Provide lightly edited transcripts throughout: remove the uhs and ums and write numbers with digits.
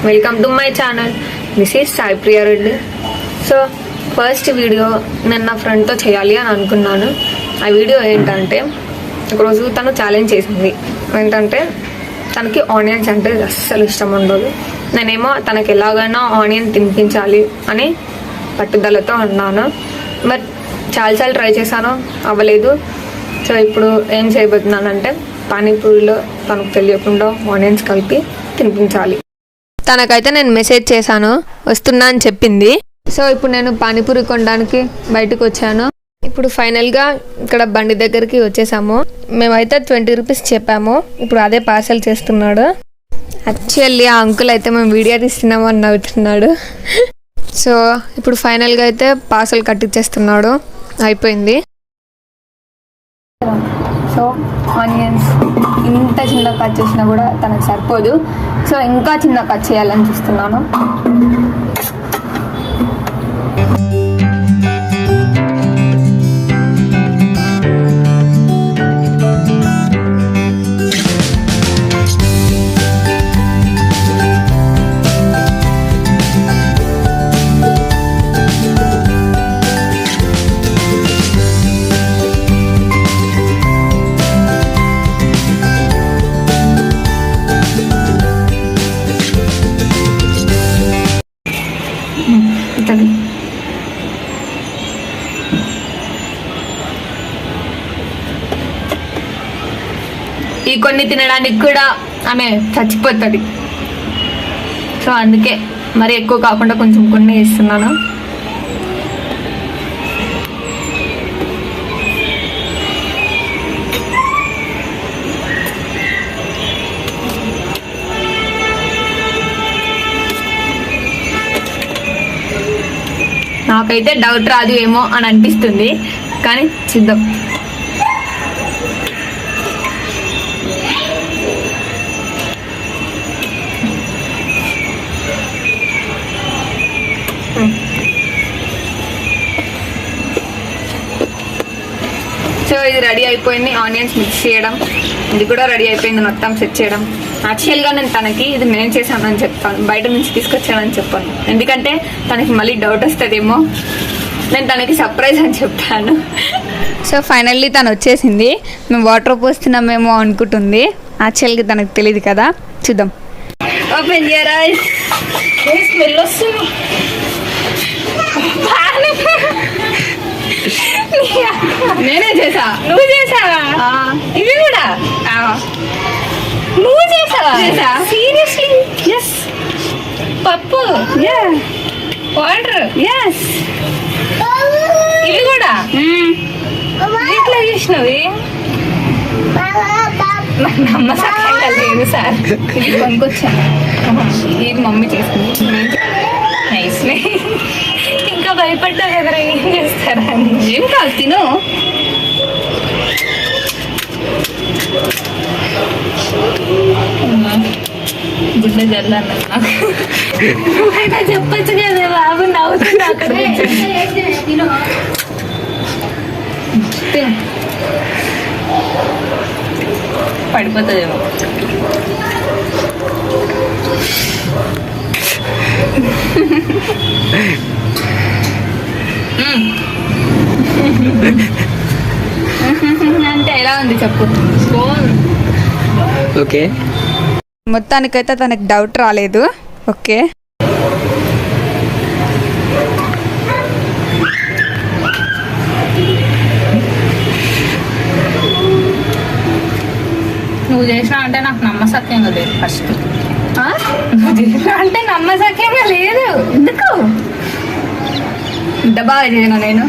Welcome to my channel. This is Sai Priya Reddy. So first video నేను నా ఫ్రెండ్తో చేయాలి అని అనుకున్నాను. ఆ వీడియో ఏంటంటే, ఒకరోజు తను ఛాలెంజ్ చేసింది. ఏంటంటే తనకి ఆనియన్స్ అంటే అస్సలు ఇష్టం ఉండదు. నేనేమో తనకి ఎలాగైనా ఆనియన్ తినిపించాలి అని పట్టుదలతో అన్నాను. బట్ చాలాసార్లు ట్రై చేశాను, అవ్వలేదు. సో ఇప్పుడు ఏం చేయబోతున్నానంటే, పానీపూరిలో తనకు తెలియకుండా ఆనియన్స్ కలిపి తినిపించాలి. తనకైతే నేను మెసేజ్ చేశాను, వస్తున్నా అని చెప్పింది. సో ఇప్పుడు నేను పానీపూరి కొనడానికి బయటకు వచ్చాను. ఇప్పుడు ఫైనల్గా ఇక్కడ బండి దగ్గరికి వచ్చేసాము. మేమైతే 20 రూపీస్ చెప్పాము. ఇప్పుడు అదే పార్సల్ చేస్తున్నాడు. యాక్చువల్లీ ఆ అంకుల్ అయితే మేము వీడియో తీస్తున్నాము అని నవ్వుతున్నాడు. సో ఇప్పుడు ఫైనల్గా అయితే పార్సల్ కట్టించేస్తున్నాడు. అయిపోయింది. సో ఆనియన్స్ ఇంత చిన్న కట్ చేసినా కూడా తనకు సరిపోదు. సో ఇంకా చిన్న కట్ చేయాలని చూస్తున్నాను. ఈ కొన్ని తినడానికి కూడా ఆమె చచ్చిపోతుంది. సో అందుకే మరి ఎక్కువ కాకుండా కొంచెం కొన్ని ఇస్తున్నాను. నాకైతే డౌట్ రాదు ఏమో అని అనిపిస్తుంది, కానీ చూద్దాం. సో ఇది రెడీ అయిపోయింది. ఆనియన్స్ మిక్స్ చేయడం ఇది కూడా రెడీ అయిపోయింది. మొత్తం సెట్ చేయడం. యాక్చువల్గా నేను తనకి ఇది నేను చేశానని చెప్తాను, బయట నుంచి తీసుకొచ్చానని చెప్పాను. ఎందుకంటే తనకి మళ్ళీ డౌట్ వస్తుందేమో. నేను తనకి సర్ప్రైజ్ అని చెప్తాను. సో ఫైనల్లీ తను వచ్చేసింది. మేము వాటర్ పోస్తున్నామేమో అనుకుంటుంది. యాక్చువల్గా తనకు తెలియదు కదా. చూద్దాం. Open your eyes. స్మెల్ వస్తుంది. నేనే చేసా. నువ్వు చేసావా? ఇవి కూడా నువ్వు చేసావా? సీరియస్లీ? ఎస్. పప్పు, వాటర్, ఎస్. ఇవి కూడా ఎట్లా చేసినవి? నమ్మసంగా లేదు సార్. ఇది కొనుక్కొచ్చాను. ఇది మమ్మీ చేసింది. నైస్. ఇంకా భయపడ్డా ఎదురు ఏం చేస్తారా అని. ఏం కాదు, తిను. గుడ్డ జల్లాను నాకు. నువ్వైనా చెప్పచ్చు కదా బాబు. నవ్వుతున్నా అక్కడ. పడిపోతుందేమో. అంటే ఎలా ఉంది చెప్పు. ఓకే. మొత్తానికైతే తనకి డౌట్ రాలేదు. ఓకే. నువ్వు చేసినా అంటే నాకు నమ్మసక్యంగా లేదు. ఫస్ట్ నువ్వు చేసినా అంటే నమ్మసక్యంగా లేదు. ఎందుకు? ఇంత బాగా చేయను నేను.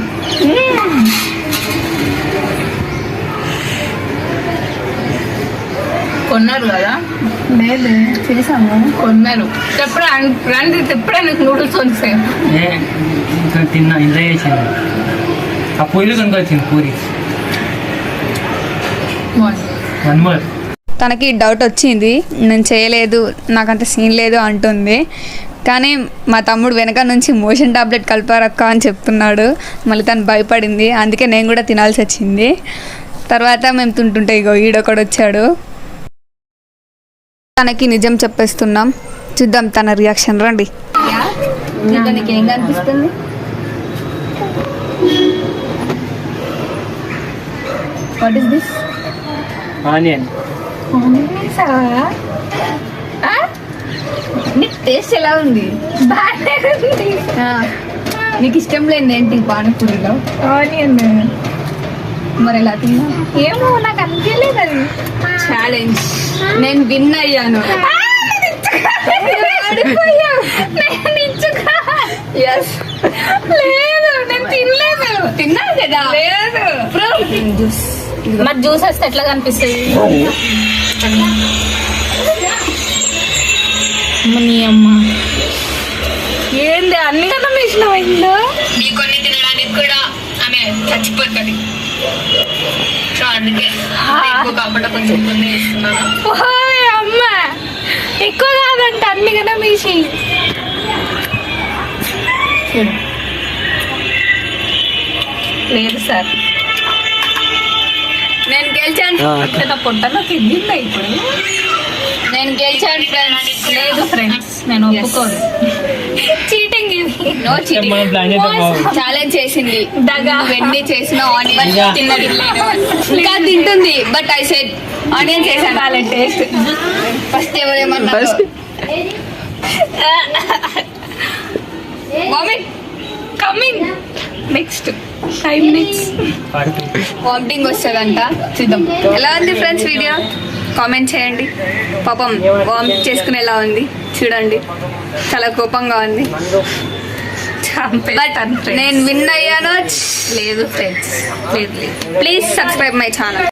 కొన్నారు కదా? లేదు, చేసాము. కొన్నారు. ఎప్పుడే నీకు నూడిల్స్ వస్తాయి. తిన్నా, ఎంజాయ్ చేసాను. ఆ పూరి కొనుకొచ్చింది. పూరి 1 more. తనకి డౌట్ వచ్చింది, నేను చేయలేదు, నాకంత సీన్ లేదు అంటుంది. కానీ మా తమ్ముడు వెనక నుంచి మోషన్ టాబ్లెట్ కలిపారక్క అని చెప్తున్నాడు. మళ్ళీ తను భయపడింది. అందుకే నేను కూడా తినాల్సి వచ్చింది. తర్వాత మేము తింటుంటే ఇగో ఈడొకడు వచ్చాడు. తనకి నిజం చెప్పేస్తున్నాం. చూద్దాం తన రియాక్షన్. రండి. ఇంకా నీకేం కనిపిస్తుంది? What is this? ఆనియన్. నీకు టేస్ట్ ఎలా ఉంది? బాగానే ఉంది. నీకు ఇష్టం లేని ఏంటి పానీపూరిలో? ఆనియన్. మరి ఎలా తిన్నా? ఏమో నాకు అనిపించలేదు అది. ఛాలెంజ్. నేను విన్ అయ్యాను. లేదు నేను తినలేదు. తిన్నాను కదా. లేదు జ్యూస్. మరి జ్యూస్ వస్తే ఎట్లా కనిపిస్తుంది? నీ అమ్మ ఏంది అన్ని కదా మిషన్ అయిందో. నీ కొన్ని తినడానికి కూడా ఆమె చచ్చిపోతుంది. సో అందుకే కాబట్టి కొంచెం కొన్ని ఇస్తున్నాను. అమ్మ ఎక్కువ కాదంట అన్ని కదా మీసి. లేదు సార్ నేను గెలిచాను. పొట్టలో తిందిందా ఇప్పుడు? నేను గెలిచాను ఫ్రెండ్స్. లేదు ఫ్రెండ్స్ నేను ఒప్పుకోను. చీటింగ్ ఇది. No cheating. ఛాలెంజ్ చేసింది దగా. వెండి చేసిన ఆనియన్ తిన్నది ఇంకా తింటుంది. బట్ ఐ సెడ్ ఆనియన్ చేశాను. వాళ్ళ టేస్ట్ ఫస్ట్ ఎవరేమన్నారు? Vomit coming next 5 minutes vomiting వస్తుందంట. చూద్దాం ఎలా ఉంది ఫ్రెండ్స్. వీడియో కామెంట్ చేయండి. పాపం వామిట్ చేసుకుని ఎలా ఉంది చూడండి. చాలా కోపంగా ఉంది. బట్ నేను విన్ అయ్యాను. లేదు ఫ్రెండ్స్. లేదు ప్లీజ్ సబ్స్క్రైబ్ మై ఛానల్.